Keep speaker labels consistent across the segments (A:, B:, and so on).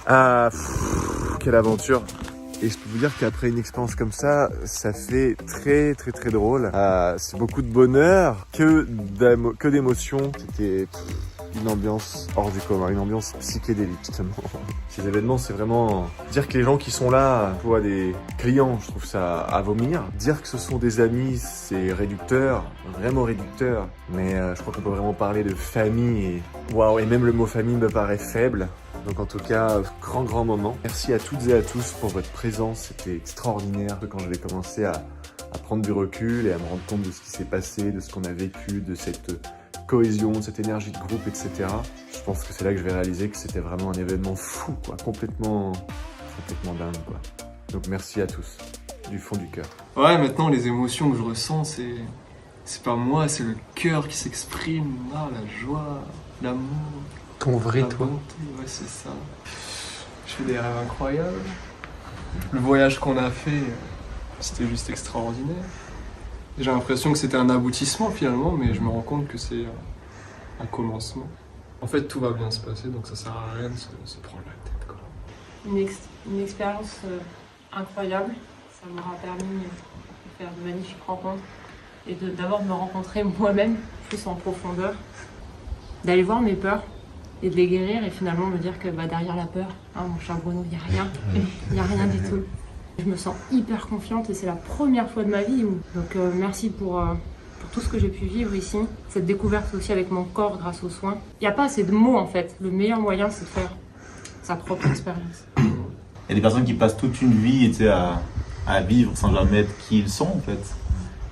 A: Quelle aventure! Et je peux vous dire qu'après une expérience comme ça, ça fait très drôle. C'est beaucoup de bonheur, que d'émotions. C'était une ambiance hors du commun, une ambiance psychédélique justement. Ces événements, c'est vraiment dire que les gens qui sont là voient des clients, je trouve ça à vomir. Dire que ce sont des amis, c'est réducteur, vraiment réducteur. Mais je crois qu'on peut vraiment parler de famille et waouh, et même le mot famille me paraît faible. Donc en tout cas, grand moment. Merci à toutes et à tous pour votre présence, c'était extraordinaire quand je vais commencer à prendre du recul et à me rendre compte de ce qui s'est passé, de ce qu'on a vécu, de cette cohésion, de cette énergie de groupe, etc. Je pense que c'est là que je vais réaliser que c'était vraiment un événement fou, quoi, complètement dingue, quoi. Donc merci à tous, du fond du cœur.
B: Ouais, maintenant les émotions que je ressens, c'est pas moi, c'est le cœur qui s'exprime. Ah, la joie, l'amour.
C: Ton vrai
B: la
C: toi.
B: bonté, ouais, c'est ça. Je fais des rêves incroyables. Le voyage qu'on a fait, c'était juste extraordinaire. J'ai l'impression que c'était un aboutissement finalement, mais je me rends compte que c'est un commencement. En fait, tout va bien se passer, donc ça sert à rien de se prendre la tête, quoi.
D: Une expérience incroyable. Ça m'aura permis de faire de magnifiques rencontres et d'abord de me rencontrer moi-même plus en profondeur, d'aller voir mes peurs et de les guérir et finalement me dire que derrière la peur, mon cher Bruno, il n'y a rien, il n'y a rien du tout. Je me sens hyper confiante et c'est la première fois de ma vie. Donc merci pour tout ce que j'ai pu vivre ici, cette découverte aussi avec mon corps grâce aux soins. Il n'y a pas assez de mots en fait, le meilleur moyen c'est de faire sa propre expérience.
E: Il y a des personnes qui passent toute une vie à vivre sans jamais être qui ils sont en fait.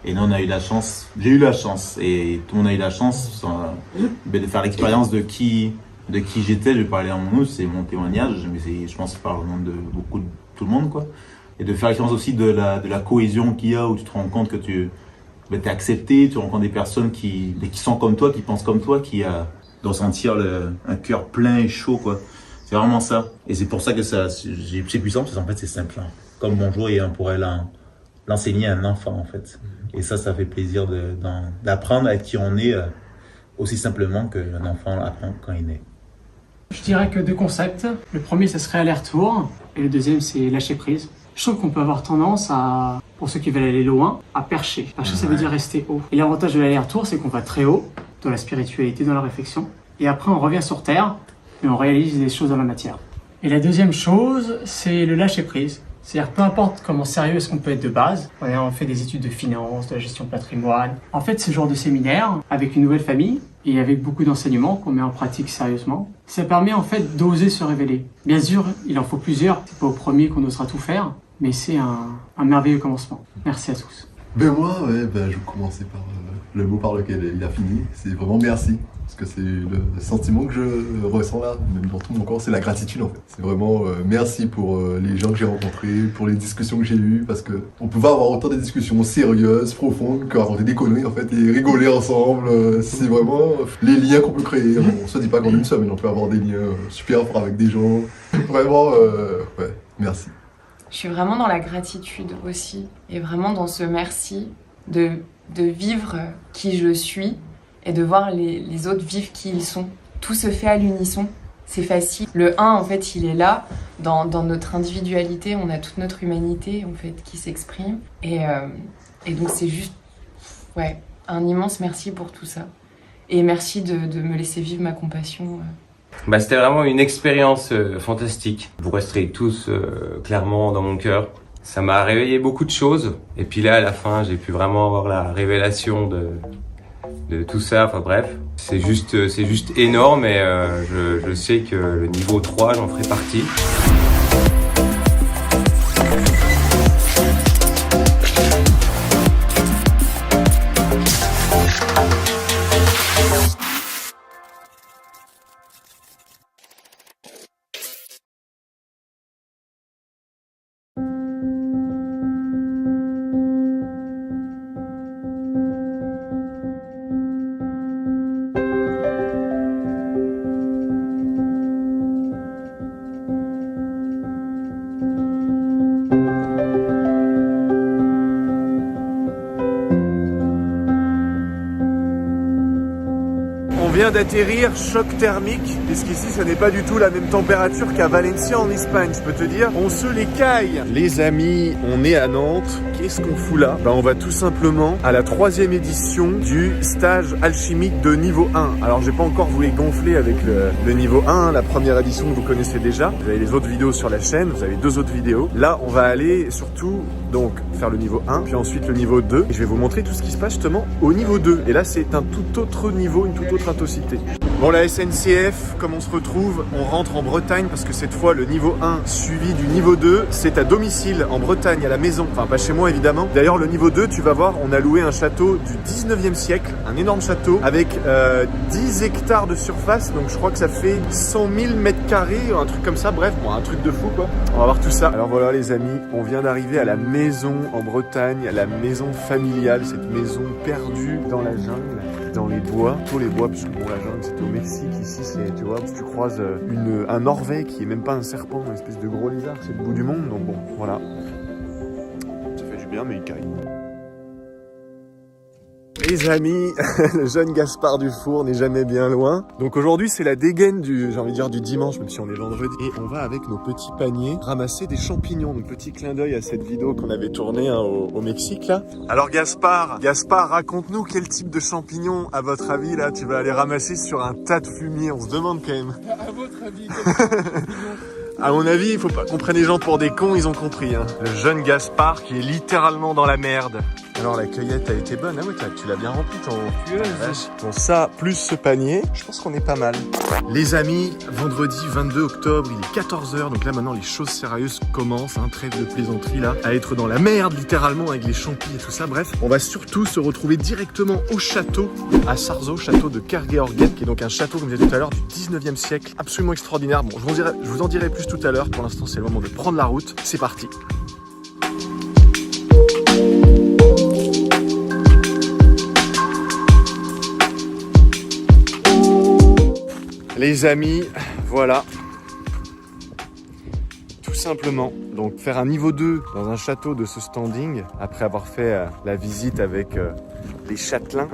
E: Et nous on a eu la chance, j'ai eu la chance et tout le monde a eu la chance de faire l'expérience de qui j'étais. Je vais parler en mon nom, c'est mon témoignage, mais je pense que je parle au nom de beaucoup de tout le monde quoi. Et de faire l'expérience aussi de la cohésion qu'il y a où tu te rends compte que tu es accepté, tu rencontres des personnes qui sont comme toi, qui pensent comme toi, qui de ressentir un cœur plein et chaud quoi. C'est vraiment ça. Et c'est pour ça que c'est puissant, parce qu'en fait c'est simple. Hein. Comme bonjour et on pourrait l'enseigner à un enfant en fait. Et ça fait plaisir d'apprendre à être qui on est aussi simplement qu'un enfant apprend quand il naît.
C: Je dirais que 2 concepts. Le premier, ça serait aller-retour. Et le deuxième, c'est lâcher prise. Je trouve qu'on peut avoir tendance pour ceux qui veulent aller loin, à percher. Percher, ça veut dire rester haut. Et l'avantage de l'aller-retour, c'est qu'on va très haut, dans la spiritualité, dans la réflexion. Et après, on revient sur Terre, et on réalise des choses dans la matière. Et la deuxième chose, c'est le lâcher prise. C'est-à-dire, peu importe comment sérieux est-ce qu'on peut être de base, on fait des études de finance, de la gestion de patrimoine. En fait, ce genre de séminaire, avec une nouvelle famille, et avec beaucoup d'enseignements qu'on met en pratique sérieusement, ça permet en fait d'oser se révéler. Bien sûr, il en faut plusieurs, c'est pas au premier qu'on osera tout faire, mais c'est un merveilleux commencement. Merci à tous.
F: Je vais commencer par le mot par lequel il a fini, c'est vraiment merci. Parce que c'est le sentiment que je ressens là, même dans tout mon corps, c'est la gratitude en fait. C'est vraiment merci pour les gens que j'ai rencontrés, pour les discussions que j'ai eues, parce que on pouvait avoir autant de discussions sérieuses, profondes, que raconter des conneries en fait, et rigoler ensemble. C'est vraiment les liens qu'on peut créer. On se dit pas qu'en une semaine, on peut avoir des liens super forts avec des gens. Vraiment, merci.
G: Je suis vraiment dans la gratitude aussi, et vraiment dans ce merci de vivre qui je suis, et de voir les autres vivre qui ils sont. Tout se fait à l'unisson, c'est facile. Le 1, en fait, il est là, dans notre individualité, on a toute notre humanité, en fait, qui s'exprime. Et donc, c'est juste, un immense merci pour tout ça. Et merci de me laisser vivre ma compassion.
H: C'était vraiment une expérience fantastique. Vous resterez tous clairement dans mon cœur. Ça m'a réveillé beaucoup de choses. Et puis là, à la fin, j'ai pu vraiment avoir la révélation de tout ça, enfin bref, c'est juste énorme et je sais que le niveau 3, j'en ferai partie.
A: vient d'atterrir, choc thermique, puisqu'ici ce n'est pas du tout la même température qu'à Valencia en Espagne, je peux te dire. On se les caille. Les amis, on est à Nantes. Qu'est-ce qu'on fout là? On va tout simplement à la 3e édition du stage alchimique de niveau 1. Alors j'ai pas encore voulu gonfler avec le niveau 1, la première édition que vous connaissez déjà. Vous avez les autres vidéos sur la chaîne, vous avez 2 autres vidéos. Là, on va aller surtout donc faire le niveau 1, puis ensuite le niveau 2. Et je vais vous montrer tout ce qui se passe justement au niveau 2. Et là, c'est un tout autre niveau, une toute autre intensité. Bon, la SNCF, comme on se retrouve, on rentre en Bretagne parce que cette fois, le niveau 1 suivi du niveau 2, c'est à domicile, en Bretagne, à la maison. Enfin, pas chez moi, évidemment. D'ailleurs, le niveau 2, tu vas voir, on a loué un château du 19e siècle, un énorme château, avec 10 hectares de surface. Donc, je crois que ça fait 100 000 mètres carrés, un truc comme ça. Bref, bon, un truc de fou, quoi. On va voir tout ça. Alors voilà, les amis, on vient d'arriver à la maison en Bretagne, à la maison familiale, cette maison perdue dans la jungle. Dans les bois, tous les bois, puisque bon, la jungle c'était au Mexique, ici c'est, tu vois, tu croises un orvet qui est même pas un serpent, une espèce de gros lézard, c'est le bout du monde, donc bon, voilà. Ça fait du bien, mais il caille. Les amis, le jeune Gaspard Dufour n'est jamais bien loin. Donc aujourd'hui c'est la dégaine j'ai envie de dire du dimanche, même si on est vendredi. Et on va avec nos petits paniers ramasser des champignons. Donc petit clin d'œil à cette vidéo qu'on avait tournée au Mexique là. Alors Gaspard, raconte-nous quel type de champignons à votre avis là tu vas aller ramasser sur un tas de fumier. On se demande quand même.
B: À votre avis, quel champignon?
A: À mon avis, il faut pas qu'on prenne les gens pour des cons, ils ont compris. Hein. Le jeune Gaspard qui est littéralement dans la merde. Alors la cueillette a été bonne, ah ouais, tu l'as bien rempli ton... Bon ça, plus ce panier, je pense qu'on est pas mal. Les amis, vendredi 22 octobre, il est 14h, donc là maintenant les choses sérieuses commencent, hein, trêve de plaisanterie là, à être dans la merde littéralement avec les champis et tout ça. Bref, on va surtout se retrouver directement au château, à Sarzeau, château de Kerguéorguet, qui est donc un château, comme je disais tout à l'heure, du 19e siècle, absolument extraordinaire. Bon, je vous en dirai plus tout à l'heure, pour l'instant c'est le moment de prendre la route, c'est parti. Les amis, voilà, tout simplement, donc faire un niveau 2 dans un château de ce standing, après avoir fait la visite avec les châtelains.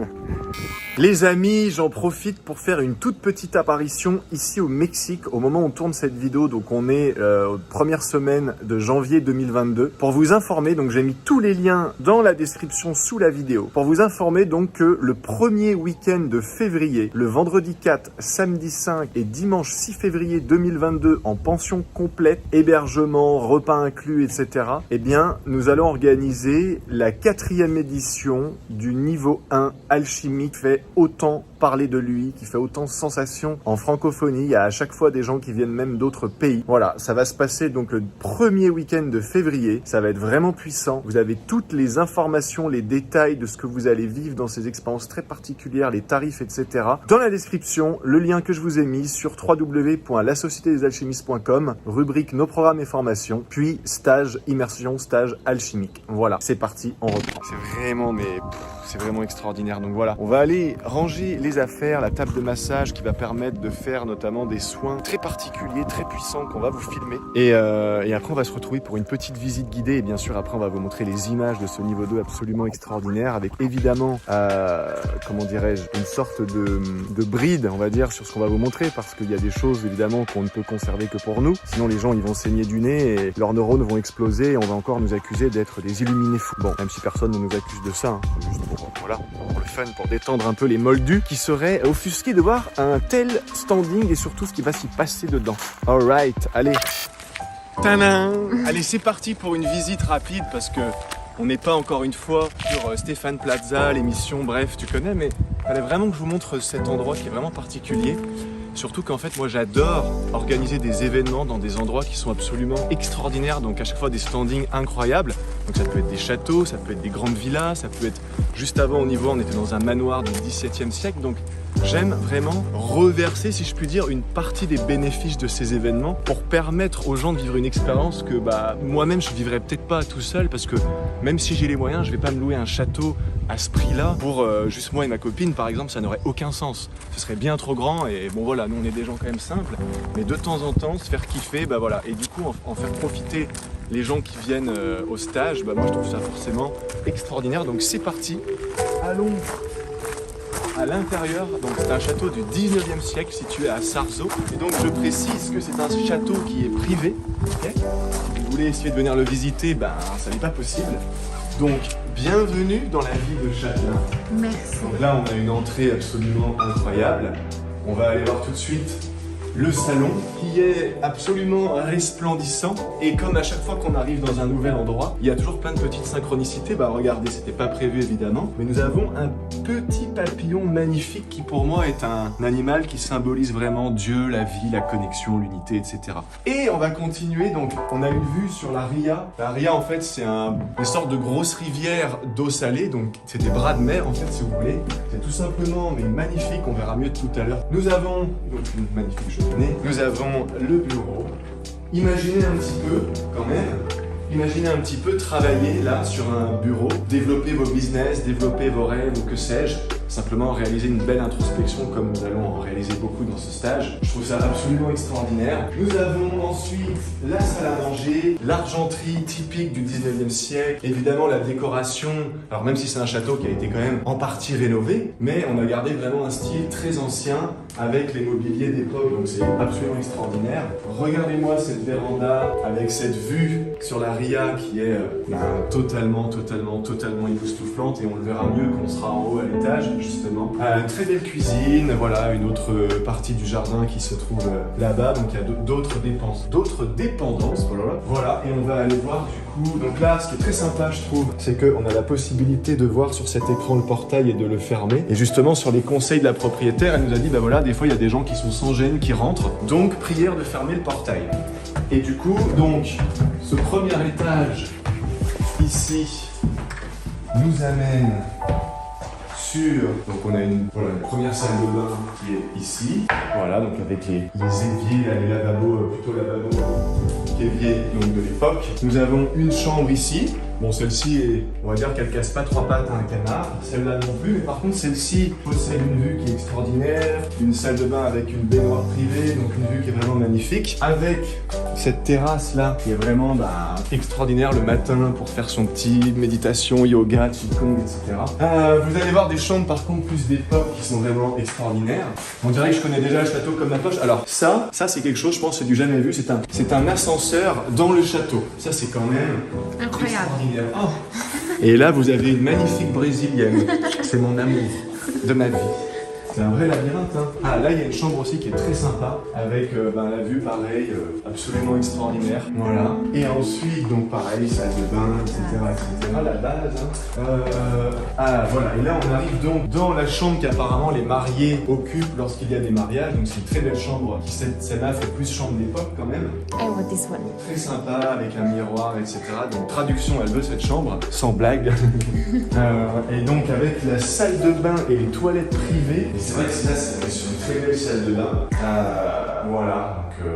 A: Les amis, j'en profite pour faire une toute petite apparition ici au Mexique au moment où on tourne cette vidéo. Donc on est aux premières semaines de janvier 2022. Pour vous informer, donc j'ai mis tous les liens dans la description sous la vidéo. Pour vous informer donc que le premier week-end de février, le vendredi 4, samedi 5 et dimanche 6 février 2022 en pension complète, hébergement, repas inclus, etc. Eh bien, nous allons organiser la 4e édition du niveau 1 alchimique fait autant parler de lui, qui fait autant sensation en francophonie. Il y a à chaque fois des gens qui viennent même d'autres pays. Voilà, ça va se passer donc le premier week-end de février. Ça va être vraiment puissant. Vous avez toutes les informations, les détails de ce que vous allez vivre dans ces expériences très particulières, les tarifs, etc. Dans la description, le lien que je vous ai mis sur www.lasocietédesalchimistes.com, rubrique nos programmes et formations, puis stage, immersion, stage alchimique. Voilà, c'est parti, on reprend. C'est vraiment, c'est vraiment extraordinaire. Donc voilà, on va aller ranger les affaires, la table de massage qui va permettre de faire notamment des soins très particuliers, très puissants qu'on va vous filmer. Et après, on va se retrouver pour une petite visite guidée. Et bien sûr, après, on va vous montrer les images de ce niveau 2 absolument extraordinaire avec évidemment, comment dirais-je, une sorte de bride, on va dire, sur ce qu'on va vous montrer parce qu'il y a des choses évidemment qu'on ne peut conserver que pour nous. Sinon, les gens, ils vont saigner du nez et leurs neurones vont exploser et on va encore nous accuser d'être des illuminés fous. Bon, même si personne ne nous accuse de ça, hein, juste pour, voilà, pour le fun, pour détendre un peu les moldus qui seraient offusqués de voir un tel standing et surtout ce qui va s'y passer dedans. Alright, allez. Tadam! Allez, c'est parti pour une visite rapide parce que on n'est pas encore une fois sur Stéphane Plaza, l'émission, bref, tu connais, mais il fallait vraiment que je vous montre cet endroit qui est vraiment particulier. Surtout qu'en fait, moi j'adore organiser des événements dans des endroits qui sont absolument extraordinaires, donc à chaque fois des standings incroyables. Donc ça peut être des châteaux, ça peut être des grandes villas, ça peut être juste avant au niveau, on était dans un manoir du XVIIe siècle. Donc j'aime vraiment reverser, si je puis dire, une partie des bénéfices de ces événements pour permettre aux gens de vivre une expérience que moi-même je vivrais peut-être pas tout seul parce que même si j'ai les moyens, je vais pas me louer un château à ce prix-là pour juste moi et ma copine par exemple, ça n'aurait aucun sens. Ce serait bien trop grand et bon voilà, nous on est des gens quand même simples, mais de temps en temps se faire kiffer, voilà, et du coup en faire profiter les gens qui viennent au stage, moi je trouve ça forcément extraordinaire. Donc c'est parti, allons à l'intérieur. Donc c'est un château du 19e siècle situé à Sarzeau. Et donc je précise que c'est un château qui est privé. Okay, si vous voulez essayer de venir le visiter, ben ça n'est pas possible. Donc bienvenue dans la ville de Châtelain.
G: Merci.
A: Donc là on a une entrée absolument incroyable. On va aller voir tout de suite le salon qui est absolument resplendissant, et comme à chaque fois qu'on arrive dans un nouvel endroit, il y a toujours plein de petites synchronicités. Bah regardez, c'était pas prévu évidemment, mais nous avons un petit papillon magnifique qui pour moi est un animal qui symbolise vraiment Dieu, la vie, la connexion, l'unité, etc. Et on va continuer, donc on a une vue sur la Ria. La Ria en fait c'est une sorte de grosse rivière d'eau salée, donc c'est des bras de mer en fait si vous voulez. C'est tout simplement mais magnifique, on verra mieux tout à l'heure. Nous avons donc une magnifique cheminée, nous avons le bureau. Imaginez un petit peu quand même. Imaginez un petit peu travailler là sur un bureau, développer vos business, développer vos rêves ou que sais-je, simplement réaliser une belle introspection comme nous allons en réaliser beaucoup dans ce stage. Je trouve ça absolument extraordinaire. Nous avons ensuite la salle à manger, l'argenterie typique du 19e siècle, évidemment la décoration, alors même si c'est un château qui a été quand même en partie rénové, mais on a gardé vraiment un style très ancien avec les mobiliers d'époque, donc c'est absolument extraordinaire. Regardez-moi cette véranda avec cette vue sur la Ria qui est totalement époustouflante, et on le verra mieux quand on sera en haut à l'étage justement. Très belle cuisine, voilà une autre partie du jardin qui se trouve là-bas, donc il y a d'autres dépendances, voilà, et on va aller voir du coup. Donc là, ce qui est très sympa je trouve, c'est qu'on a la possibilité de voir sur cet écran le portail et de le fermer, et justement sur les conseils de la propriétaire, elle nous a dit bah voilà, des fois il y a des gens qui sont sans gêne qui rentrent, donc prière de fermer le portail. Et du coup, donc, ce premier étage, ici, nous amène sur... Donc on a une première salle de bain qui est ici. Voilà, donc avec les éviers, là, les lavabos, plutôt lavabos, éviers donc de l'époque. Nous avons une chambre ici. Bon, celle-ci, on va dire qu'elle casse pas trois pattes à un canard, celle-là non plus, mais par contre celle-ci possède une vue qui est extraordinaire, une salle de bain avec une baignoire privée, donc une vue qui est vraiment magnifique, avec cette terrasse-là qui est vraiment extraordinaire le matin pour faire son petit méditation, yoga, qigong, etc. Vous allez voir des chambres par contre plus d'époque qui sont vraiment extraordinaires. On dirait que je connais déjà le château comme la poche. Alors ça c'est quelque chose, je pense, c'est du jamais vu, c'est un ascenseur dans le château. Ça c'est quand même
G: incroyable.
A: Oh. Et là, vous avez une magnifique brésilienne. C'est mon amour de ma vie. C'est un vrai labyrinthe. Hein. Ah, là, il y a une chambre aussi qui est très sympa, avec la vue, pareil, absolument extraordinaire. Voilà. Et ensuite, donc pareil, salle de bain, etc. La base. Hein. Voilà. Et là, on arrive donc dans la chambre qu'apparemment les mariés occupent lorsqu'il y a des mariages. Donc, c'est une très belle chambre qui, celle-là, fait plus chambre d'époque quand même.
G: I want this one.
A: Très sympa, avec un miroir, etc. Donc, traduction, elle veut cette chambre, sans blague. Et donc, avec la salle de bain et les toilettes privées. Et c'est vrai que là, c'est sur une très belle salle de bain. Voilà, donc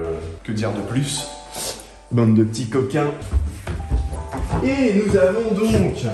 A: que dire de plus? Bande de petits coquins. Et nous avons donc,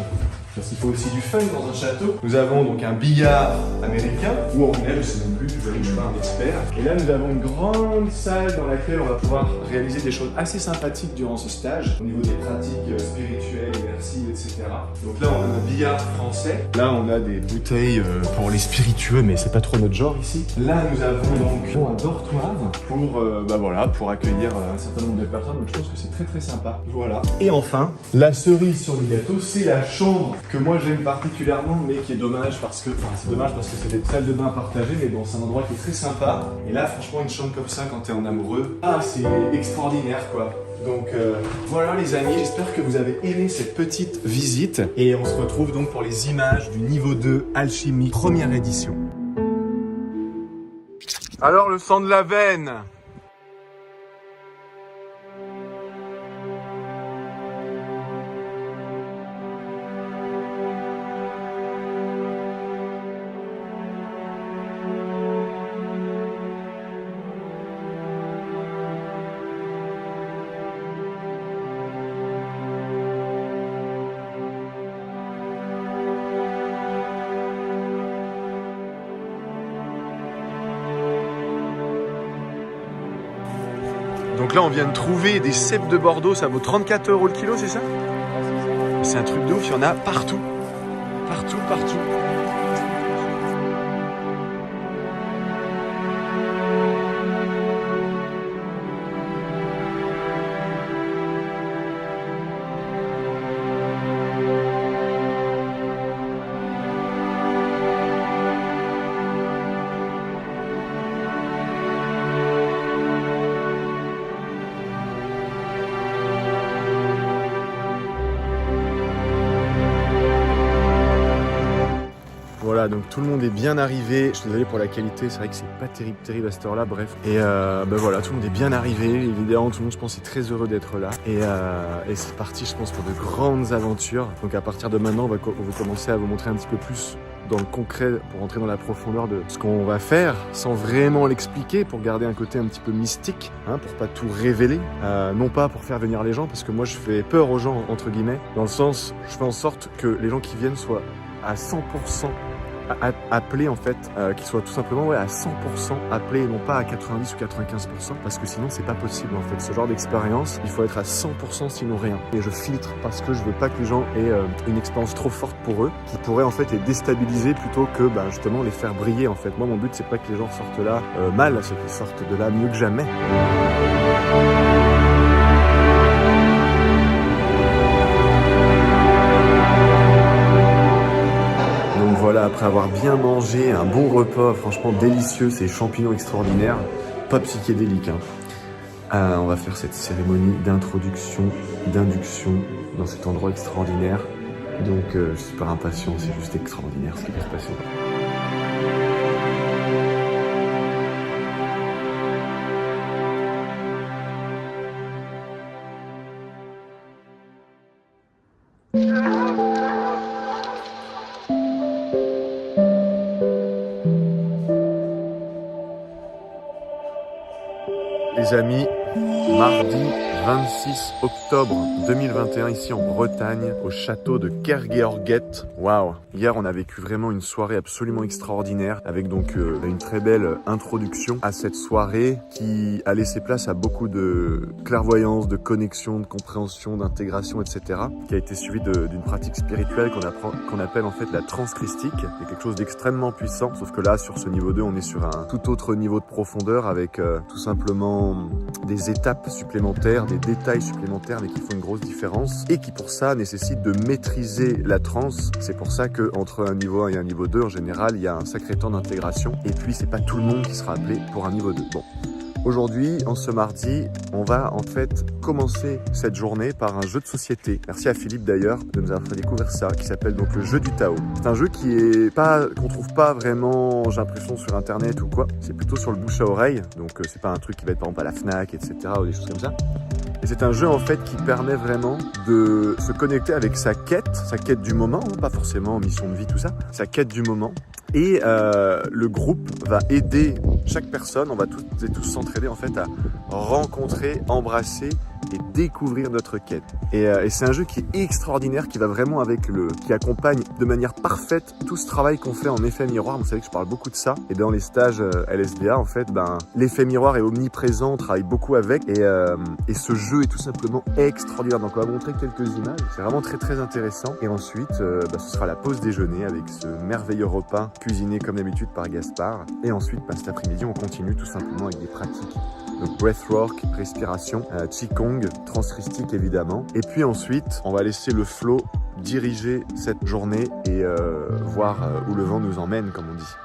A: parce qu'il faut aussi du fun dans un château, nous avons donc un billard américain, ou anglais, je sais même plus, je ne suis pas un expert. Et là, nous avons une grande salle dans laquelle on va pouvoir réaliser des choses assez sympathiques durant ce stage, au niveau des pratiques spirituelles, immersives, etc. Donc là, on a un billard français. Là, on a des bouteilles pour les spiritueux, mais c'est pas trop notre genre ici. Là, nous avons donc un dortoir pour accueillir un certain nombre de personnes. Donc je pense que c'est très très sympa. Voilà. Et enfin, la cerise sur le gâteau, c'est la chambre que moi j'aime particulièrement, mais qui est dommage parce que, c'est des salles de bain partagées, mais bon, c'est un endroit qui est très sympa. Et là, franchement, une chambre comme ça, quand t'es en amoureux, c'est extraordinaire, quoi. Donc voilà les amis, j'espère que vous avez aimé cette petite visite. Et on se retrouve donc pour les images du niveau 2 Alchimie, première édition. Alors le sang de la veine. Donc là, on vient de trouver des cèpes de Bordeaux, ça vaut 34 € le kilo, c'est ça? C'est un truc de ouf, il y en a partout. Partout. Voilà, donc tout le monde est bien arrivé. Je suis désolé pour la qualité, c'est vrai que c'est pas terrible à cette heure-là, bref. Et voilà, tout le monde est bien arrivé. Évidemment, tout le monde, je pense, est très heureux d'être là. Et c'est parti, je pense, pour de grandes aventures. Donc à partir de maintenant, on va commencer à vous montrer un petit peu plus dans le concret pour entrer dans la profondeur de ce qu'on va faire sans vraiment l'expliquer, pour garder un côté un petit peu mystique, hein, pour pas tout révéler, non pas pour faire venir les gens, parce que moi je fais peur aux gens entre guillemets, dans le sens je fais en sorte que les gens qui viennent soient à 100% appelés en fait, qu'ils soient tout simplement à 100% appelés et non pas à 90 ou 95%, parce que sinon c'est pas possible en fait. Ce genre d'expérience, il faut être à 100% sinon rien. Et je filtre parce que je veux pas que les gens aient une expérience trop forte pour eux, qui pourrait en fait les déstabiliser plutôt que justement les faire briller en fait. Moi mon but c'est pas que les gens sortent là mal, c'est qu'ils sortent de là mieux que jamais. Voilà, après avoir bien mangé, un bon repas, franchement délicieux, ces champignons extraordinaires, pas psychédéliques. On va faire cette cérémonie d'introduction, d'induction dans cet endroit extraordinaire. Donc je suis super impatient, c'est juste extraordinaire ce qui va se passer. Les amis, mardi 26 octobre 2021 ici en Bretagne, au château de Kergeorget. Waouh! Hier on a vécu vraiment une soirée absolument extraordinaire avec donc une très belle introduction à cette soirée qui a laissé place à beaucoup de clairvoyance, de connexion, de compréhension, d'intégration, etc. Qui a été suivie d'une pratique spirituelle qu'on appelle en fait la transe christique, qui est quelque chose d'extrêmement puissant, sauf que là sur ce niveau 2 on est sur un tout autre niveau de profondeur avec tout simplement des étapes supplémentaires, des détails supplémentaires mais qui font une grosse différence et qui pour ça nécessitent de maîtriser la transe. C'est pour ça qu'entre un niveau 1 et un niveau 2 en général il y a un sacré temps d'intégration et puis c'est pas tout le monde qui sera appelé pour un niveau 2. Bon. Aujourd'hui, en ce mardi, on va en fait commencer cette journée par un jeu de société. Merci à Philippe d'ailleurs de nous avoir fait découvrir ça, qui s'appelle donc le jeu du Tao. C'est un jeu qu'on trouve pas vraiment, j'ai l'impression, sur internet ou quoi. C'est plutôt sur le bouche à oreille, donc c'est pas un truc qui va être par exemple à la Fnac, etc. ou des choses comme ça. Et c'est un jeu en fait qui permet vraiment de se connecter avec sa quête du moment, pas forcément mission de vie, tout ça, sa quête du moment. Et le groupe va aider chaque personne, on va toutes et tous s'entraider en fait à rencontrer, embrasser et découvrir notre quête. Et c'est un jeu qui est extraordinaire, qui va vraiment qui accompagne de manière parfaite tout ce travail qu'on fait en effet miroir. Vous savez que je parle beaucoup de ça. Et dans les stages LSDA, en fait, l'effet miroir est omniprésent, on travaille beaucoup avec. Et ce jeu est tout simplement extraordinaire. Donc on va montrer quelques images. C'est vraiment très très intéressant. Et ensuite, ce sera la pause déjeuner avec ce merveilleux repas cuisiné comme d'habitude par Gaspard. Et ensuite, cet après-midi, on continue tout simplement avec des pratiques. Donc breathwork, respiration, qigong, transkristique évidemment. Et puis ensuite, on va laisser le flow diriger cette journée et voir où le vent nous emmène, comme on dit.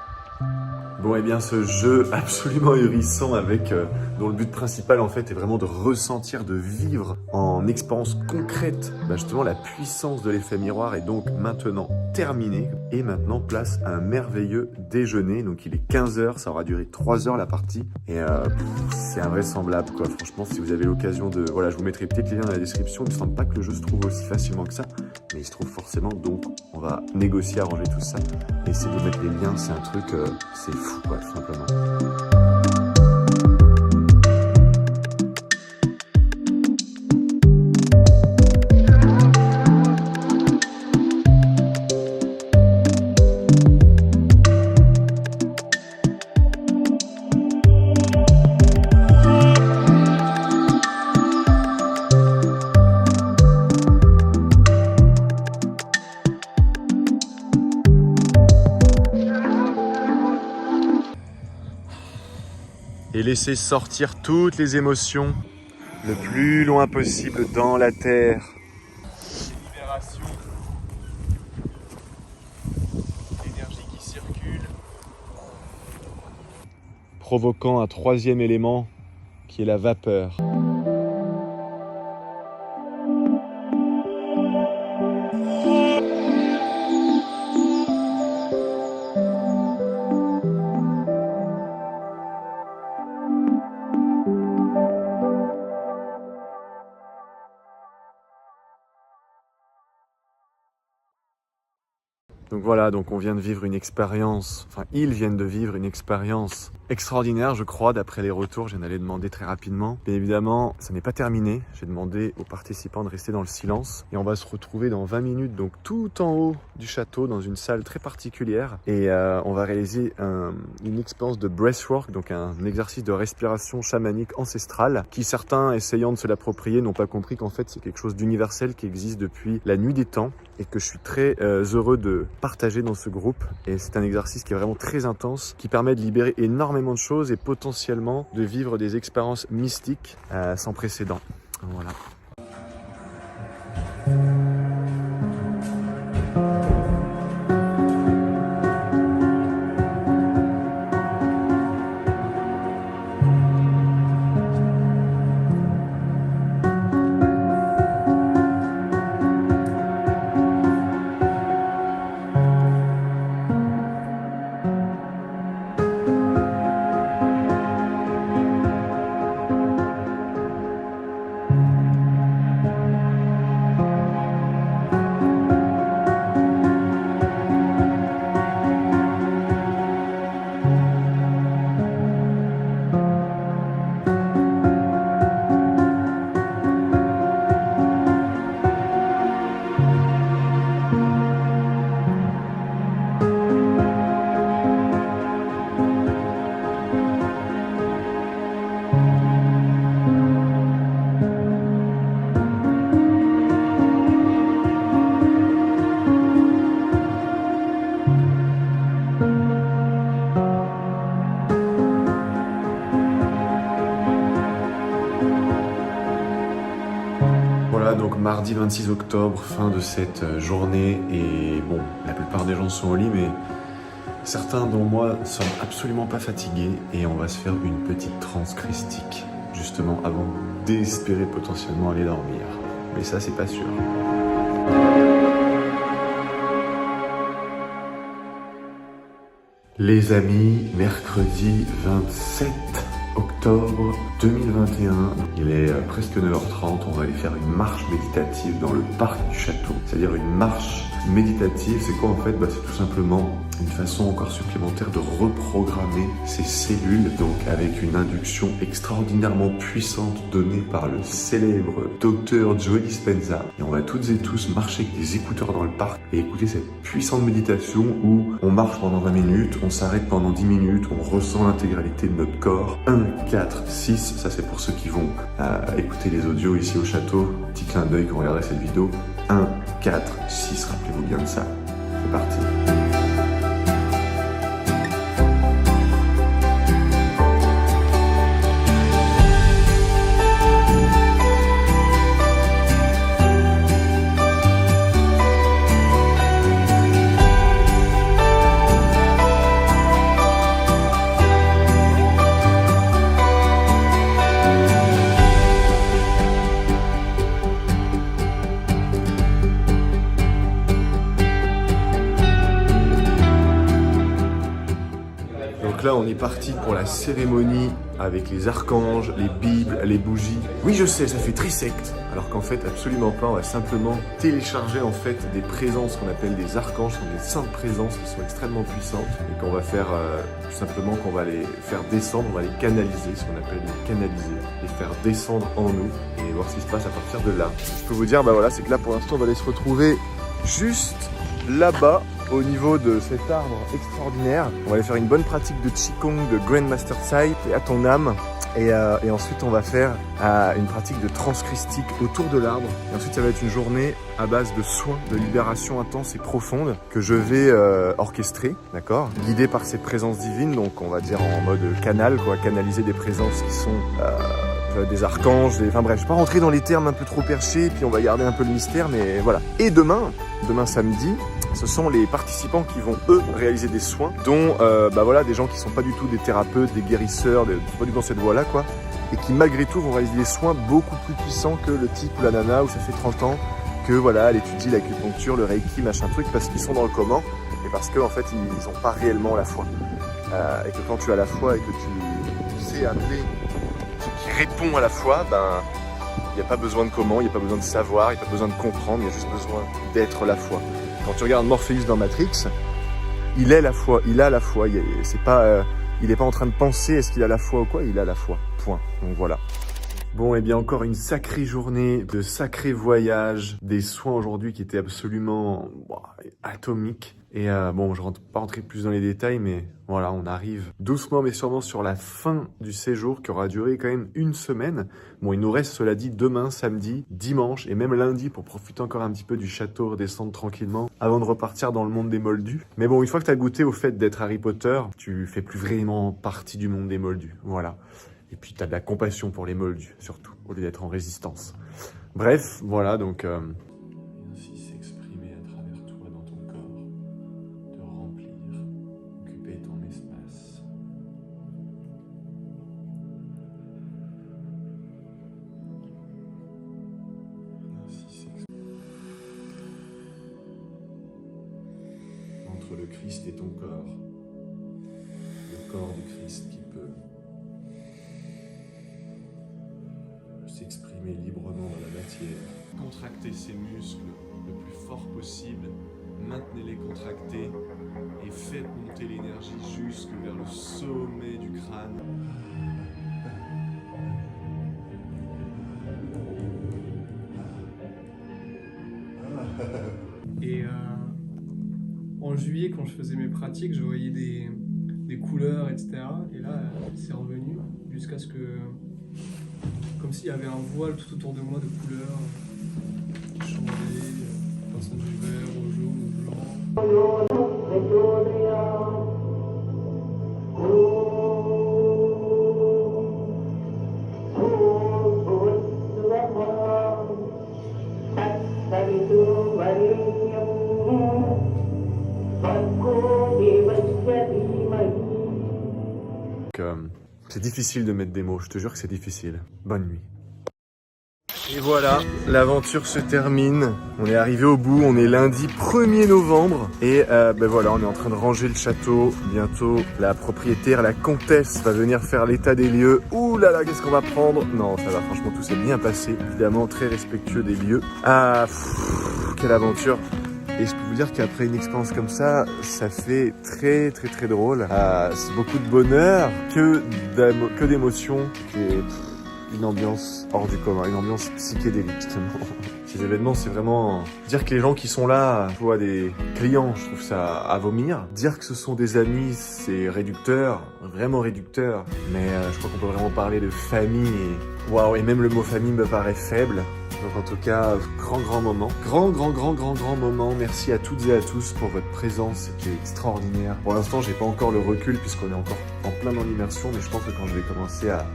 A: Bon, et bien ce jeu absolument ahurissant dont le but principal en fait est vraiment de ressentir, de vivre en expérience concrète justement la puissance de l'effet miroir est donc maintenant terminé. Et maintenant place à un merveilleux déjeuner. Donc il est 15h, ça aura duré 3 heures la partie. Et c'est invraisemblable quoi. Franchement, si vous avez l'occasion de... Voilà, je vous mettrai peut-être les liens dans la description. Il ne me semble pas que le jeu se trouve aussi facilement que ça. Mais il se trouve forcément. Donc on va négocier, arranger tout ça. Et essayer de vous mettre les liens, c'est un truc... c'est fou quoi, tout simplement. Et laisser sortir toutes les émotions le plus loin possible dans la terre. Libération. L'énergie qui circule. Provoquant un troisième élément qui est la vapeur. Donc voilà, donc on vient de vivre une expérience, enfin ils viennent de vivre une expérience extraordinaire je crois, d'après les retours, je viens d'aller demander très rapidement. Bien évidemment, ça n'est pas terminé, j'ai demandé aux participants de rester dans le silence et on va se retrouver dans 20 minutes, donc tout en haut du château, dans une salle très particulière et on va réaliser une expérience de breathwork, donc un exercice de respiration chamanique ancestrale qui certains essayant de se l'approprier n'ont pas compris qu'en fait c'est quelque chose d'universel qui existe depuis la nuit des temps et que je suis très heureux de partager dans ce groupe. Et c'est un exercice qui est vraiment très intense, qui permet de libérer énormément de choses et potentiellement de vivre des expériences mystiques sans précédent. Voilà. Donc mardi 26 octobre, fin de cette journée et bon, la plupart des gens sont au lit mais certains dont moi ne sont absolument pas fatigués et on va se faire une petite transe christique justement avant d'espérer potentiellement aller dormir. Mais ça c'est pas sûr. Les amis, mercredi 27 octobre 2021, il est presque 9h30, on va aller faire une marche méditative dans le parc du château. C'est-à-dire une marche méditative, c'est quoi en fait? C'est tout simplement une façon encore supplémentaire de reprogrammer ses cellules, donc avec une induction extraordinairement puissante donnée par le célèbre docteur Joe Dispenza. Et on va toutes et tous marcher avec des écouteurs dans le parc et écouter cette puissante méditation où on marche pendant 20 minutes, on s'arrête pendant 10 minutes, on ressent l'intégralité de notre corps. 1, 4, 6, ça c'est pour ceux qui vont écouter les audios ici au château. Petit clin d'œil quand on regarderait cette vidéo. 1, 4, 6, rappelez-vous bien de ça. C'est parti. Là, on est parti pour la cérémonie avec les archanges, les bibles, les bougies. Oui, je sais, ça fait très secte. Alors qu'en fait, absolument pas. On va simplement télécharger en fait des présences qu'on appelle des archanges, ce sont des saintes présences qui sont extrêmement puissantes et qu'on va faire tout simplement qu'on va les faire descendre, on va les canaliser, ce qu'on appelle les canaliser, les faire descendre en nous et voir ce qui se passe à partir de là. Je peux vous dire, voilà, c'est que là pour l'instant, on va aller se retrouver juste là-bas. Au niveau de cet arbre extraordinaire, on va aller faire une bonne pratique de Qigong, de Grandmaster Tsai et à ton âme. Et ensuite, on va faire une pratique de transe christique autour de l'arbre. Et ensuite, ça va être une journée à base de soins, de libération intense et profonde que je vais orchestrer, d'accord, guidé par ces présences divines. Donc, on va dire en mode canal, quoi, canaliser des présences qui sont des archanges, enfin bref, je vais pas rentrer dans les termes un peu trop perchés, puis on va garder un peu le mystère, mais voilà. Et demain samedi, ce sont les participants qui vont, eux, réaliser des soins, dont voilà, des gens qui sont pas du tout des thérapeutes, des guérisseurs, pas du tout dans cette voie-là, quoi, et qui malgré tout vont réaliser des soins beaucoup plus puissants que le type ou la nana où ça fait 30 ans que voilà, elle étudie l'acupuncture, le reiki, machin truc, parce qu'ils sont dans le comment, et parce qu'en fait, ils n'ont pas réellement la foi. Et que quand tu as la foi et que tu sais appeler ce qui répond à la foi, Il n'y a pas besoin de comment, il n'y a pas besoin de savoir, il n'y a pas besoin de comprendre, il y a juste besoin d'être la foi. Quand tu regardes Morpheus dans Matrix, il est la foi, il a la foi. C'est pas, il n'est pas en train de penser est-ce qu'il a la foi ou quoi, il a la foi. Point. Donc voilà. Bon, et bien encore une sacrée journée de sacrés voyages, des soins aujourd'hui qui étaient absolument atomiques. Et bon, je rentre pas rentrer plus dans les détails, mais voilà, on arrive doucement mais sûrement sur la fin du séjour qui aura duré quand même une semaine. Bon, il nous reste cela dit demain, samedi, dimanche et même lundi pour profiter encore un petit peu du château, redescendre tranquillement avant de repartir dans le monde des Moldus. Mais bon, une fois que tu as goûté au fait d'être Harry Potter, tu fais plus vraiment partie du monde des Moldus. Voilà. Et puis tu as de la compassion pour les Moldus, surtout, au lieu d'être en résistance. Bref, voilà, donc... ainsi s'exprimer à travers toi dans ton corps, te remplir, occuper ton espace. Ainsi s'exprimer. Entre le Christ et ton corps, le corps du Christ qui peut s'exprimer librement dans la matière. Contractez ces muscles le plus fort possible, maintenez-les contractés et faites monter l'énergie jusque vers le sommet du crâne.
B: Et en juillet, quand je faisais mes pratiques, je voyais des couleurs, etc. Et là, c'est revenu jusqu'à ce que... Comme s'il y avait un voile tout autour de moi de couleurs qui changeaient, passant du vert au jaune, au blanc.
A: C'est difficile de mettre des mots, je te jure que c'est difficile. Bonne nuit. Et voilà, l'aventure se termine. On est arrivé au bout, on est lundi 1er novembre. Et ben voilà, on est en train de ranger le château. Bientôt, la propriétaire, la comtesse, va venir faire l'état des lieux. Ouh là là, qu'est-ce qu'on va prendre? Non, ça va, franchement, tout s'est bien passé. Évidemment, très respectueux des lieux. Ah, quelle aventure! Et je peux vous dire qu'après une expérience comme ça, ça fait très très très drôle. C'est beaucoup de bonheur, que d'émotions, et une ambiance hors du commun, une ambiance psychédélique justement. Ces événements, c'est vraiment dire que les gens qui sont là, je vois des clients, je trouve ça à vomir. Dire que ce sont des amis, c'est réducteur, vraiment réducteur. Mais je crois qu'on peut vraiment parler de famille. Waouh, et même le mot famille me paraît faible. Donc en tout cas, grand moment. Grand moment. Merci à toutes et à tous pour votre présence, c'était extraordinaire. Pour l'instant, j'ai pas encore le recul puisqu'on est encore en plein dans l'immersion, mais je pense que quand je vais commencer à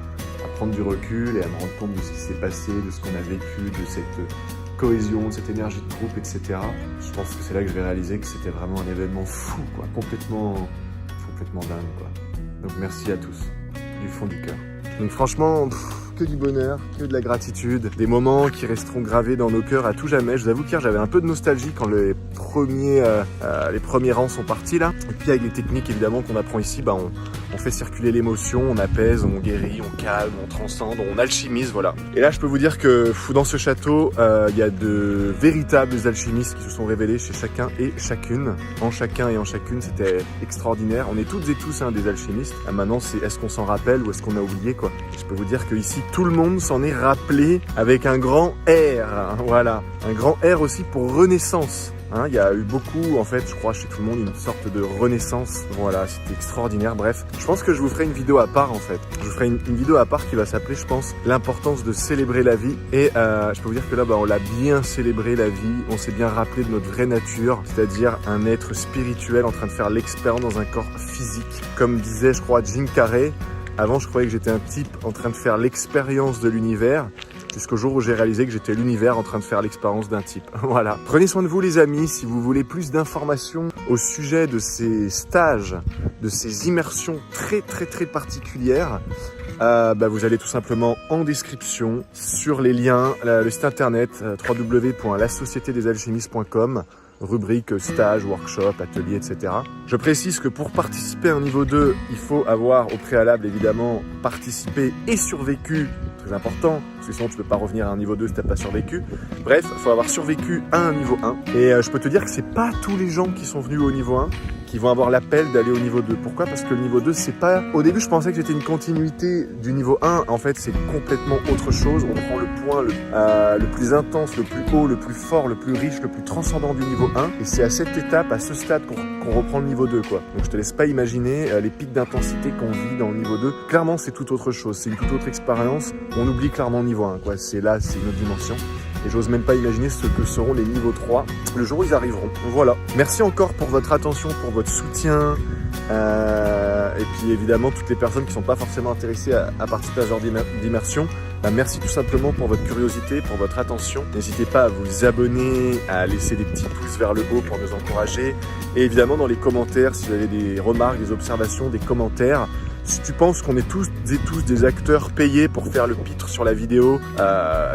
A: prendre du recul et à me rendre compte de ce qui s'est passé, de ce qu'on a vécu, de cette cohésion, de cette énergie de groupe, etc. Je pense que c'est là que je vais réaliser que c'était vraiment un événement fou, quoi. Complètement dingue, quoi. Donc merci à tous, du fond du cœur. Donc franchement, que du bonheur, que de la gratitude, des moments qui resteront gravés dans nos cœurs à tout jamais. Je vous avoue qu'hier j'avais un peu de nostalgie quand les premiers rangs sont partis là. Et puis avec les techniques évidemment qu'on apprend ici, bah on fait circuler l'émotion, on apaise, on guérit, on calme, on transcende, on alchimise, voilà. Et là je peux vous dire que dans ce château, il y a de véritables alchimistes qui se sont révélés chez chacun et chacune. En chacun et en chacune, c'était extraordinaire. On est toutes et tous des alchimistes. Et maintenant c'est est-ce qu'on s'en rappelle ou est-ce qu'on a oublié quoi. Et je peux vous dire que ici tout le monde s'en est rappelé avec un grand R, voilà. Un grand R aussi pour renaissance. Il y a eu beaucoup, en fait, je crois, chez tout le monde, une sorte de renaissance. Voilà, c'était extraordinaire. Bref, je pense que je vous ferai une vidéo à part, en fait. Je vous ferai une vidéo à part qui va s'appeler, je pense, l'importance de célébrer la vie. Et je peux vous dire que là, on l'a bien célébré, la vie. On s'est bien rappelé de notre vraie nature, c'est-à-dire un être spirituel en train de faire l'expérience dans un corps physique. Comme disait, je crois, Jim Carrey, avant, je croyais que j'étais un type en train de faire l'expérience de l'univers. Jusqu'au jour où j'ai réalisé que j'étais l'univers en train de faire l'expérience d'un type. Voilà. Prenez soin de vous les amis. Si vous voulez plus d'informations au sujet de ces stages, de ces immersions très particulières, vous allez tout simplement en description sur les liens, le site internet www.lasociétédesalchimistes.com, rubrique stage, workshop, atelier, etc. Je précise que pour participer à un niveau 2, il faut avoir au préalable évidemment participé et survécu très important, parce que sinon tu peux pas revenir à un niveau 2 si t'as pas survécu. Bref, il faut avoir survécu à un niveau 1. Et je peux te dire que c'est pas tous les gens qui sont venus au niveau 1 qui vont avoir l'appel d'aller au niveau 2. Pourquoi? Parce que le niveau 2, c'est pas... Au début, je pensais que c'était une continuité du niveau 1. En fait, c'est complètement autre chose. On prend le point le plus intense, le plus haut, le plus fort, le plus riche, le plus transcendant du niveau 1. Et c'est à cette étape, à ce stade, qu'on reprend le niveau 2, quoi. Donc, je te laisse pas imaginer les pics d'intensité qu'on vit dans le niveau 2. Clairement, c'est tout autre chose. C'est une toute autre expérience. On oublie clairement le niveau 1, quoi. C'est là, c'est une autre dimension. Et j'ose même pas imaginer ce que seront les niveaux 3 le jour où ils arriveront. Voilà. Merci encore pour votre attention, pour votre soutien. Et puis évidemment, toutes les personnes qui ne sont pas forcément intéressées à participer à ce genre d'immersion, merci tout simplement pour votre curiosité, pour votre attention. N'hésitez pas à vous abonner, à laisser des petits pouces vers le haut pour nous encourager. Et évidemment, dans les commentaires, si vous avez des remarques, des observations, des commentaires, si tu penses qu'on est tous des acteurs payés pour faire le pitre sur la vidéo,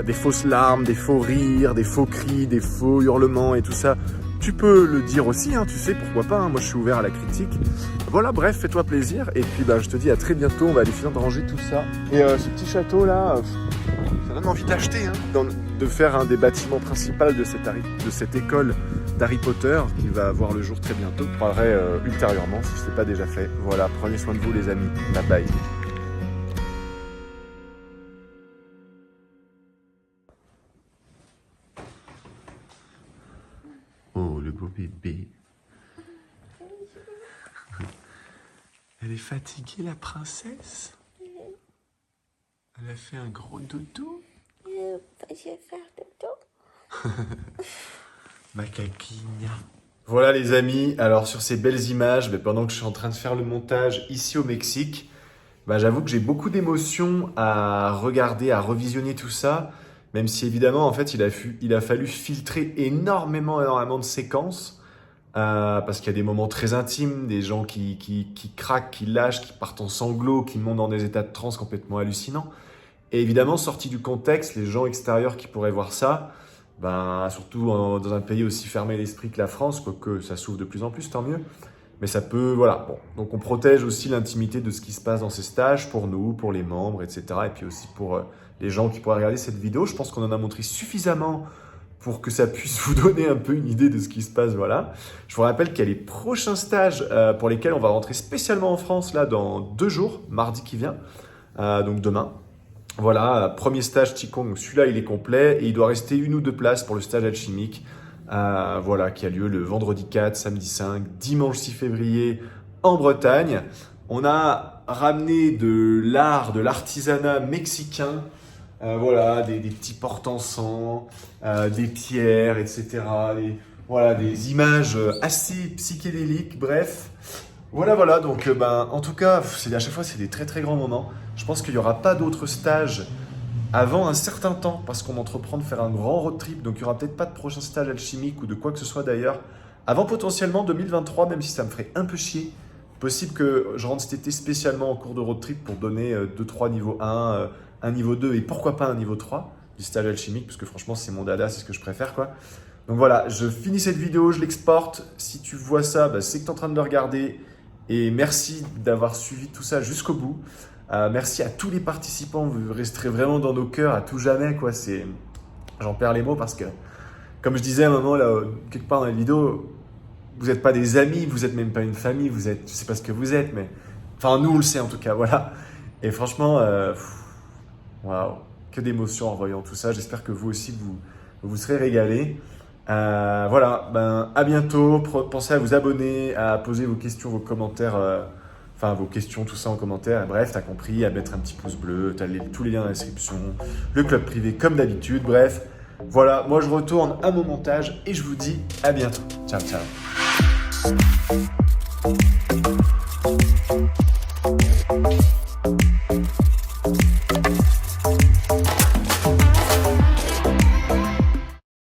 A: des fausses larmes, des faux rires, des faux cris, des faux hurlements et tout ça, tu peux le dire aussi, hein, tu sais, pourquoi pas, hein, moi je suis ouvert à la critique. Voilà, bref, fais-toi plaisir, et puis je te dis à très bientôt, on va aller finir de ranger tout ça. Et ce petit château là, ça donne envie d'acheter, hein, de faire un des bâtiments principaux de cette école d'Harry Potter qui va voir le jour très bientôt. Je parlerai ultérieurement si ce n'est pas déjà fait. Voilà, prenez soin de vous les amis, bye bye. Oh, le beau bébé. Elle est fatiguée, la princesse? Elle a fait un gros dodo?
I: Je vais faire dodo.
A: Ma caquine. Voilà les amis, alors sur ces belles images, pendant que je suis en train de faire le montage ici au Mexique, j'avoue que j'ai beaucoup d'émotions à regarder, à revisionner tout ça. Même si évidemment, en fait, il a fallu filtrer énormément de séquences parce qu'il y a des moments très intimes, des gens qui craquent, qui lâchent, qui partent en sanglots, qui montent dans des états de transe complètement hallucinants. Et évidemment, sorti du contexte, les gens extérieurs qui pourraient voir ça, surtout dans un pays aussi fermé d'esprit que la France, quoique ça s'ouvre de plus en plus, tant mieux. Mais ça peut, voilà. Bon. Donc on protège aussi l'intimité de ce qui se passe dans ces stages pour nous, pour les membres, etc. Et puis aussi pour les gens qui pourraient regarder cette vidéo. Je pense qu'on en a montré suffisamment pour que ça puisse vous donner un peu une idée de ce qui se passe, voilà. Je vous rappelle qu'il y a les prochains stages pour lesquels on va rentrer spécialement en France là dans 2 jours, mardi qui vient, donc demain. Voilà, premier stage Qigong, celui-là il est complet et il doit rester 1 ou 2 places pour le stage alchimique, voilà, qui a lieu le vendredi 4, samedi 5, dimanche 6 février en Bretagne. On a ramené de l'art, de l'artisanat mexicain, voilà, des petits porte-encens, des pierres, etc. Voilà, des images assez psychédéliques, bref. Voilà, donc en tout cas, à chaque fois c'est des très très grands moments. Je pense qu'il n'y aura pas d'autres stages avant un certain temps parce qu'on entreprend de faire un grand road trip, donc il n'y aura peut-être pas de prochain stage alchimique ou de quoi que ce soit d'ailleurs avant potentiellement 2023, même si ça me ferait un peu chier. Possible que je rentre cet été spécialement en cours de road trip pour donner 2-3 niveaux 1, un niveau 2 et pourquoi pas un niveau 3 du stage alchimique, parce que franchement c'est mon dada, c'est ce que je préfère quoi. Donc voilà, je finis cette vidéo, je l'exporte. Si tu vois ça, c'est que tu es en train de le regarder. Et merci d'avoir suivi tout ça jusqu'au bout. Merci à tous les participants, vous resterez vraiment dans nos cœurs à tout jamais, quoi. J'en perds les mots parce que, comme je disais à un moment, là, quelque part dans la vidéo, vous n'êtes pas des amis, vous n'êtes même pas une famille, je ne sais pas ce que vous êtes, mais enfin nous on le sait en tout cas, voilà. Et franchement, waouh, que d'émotions en voyant tout ça. J'espère que vous aussi vous serez régalés. Voilà, à bientôt. Pensez à vous abonner, à poser vos questions, vos commentaires, vos questions, tout ça en commentaire. Bref, t'as compris, à mettre un petit pouce bleu, t'as tous les liens dans la description, le club privé comme d'habitude. Bref, voilà, moi je retourne à mon montage et je vous dis à bientôt. Ciao, ciao.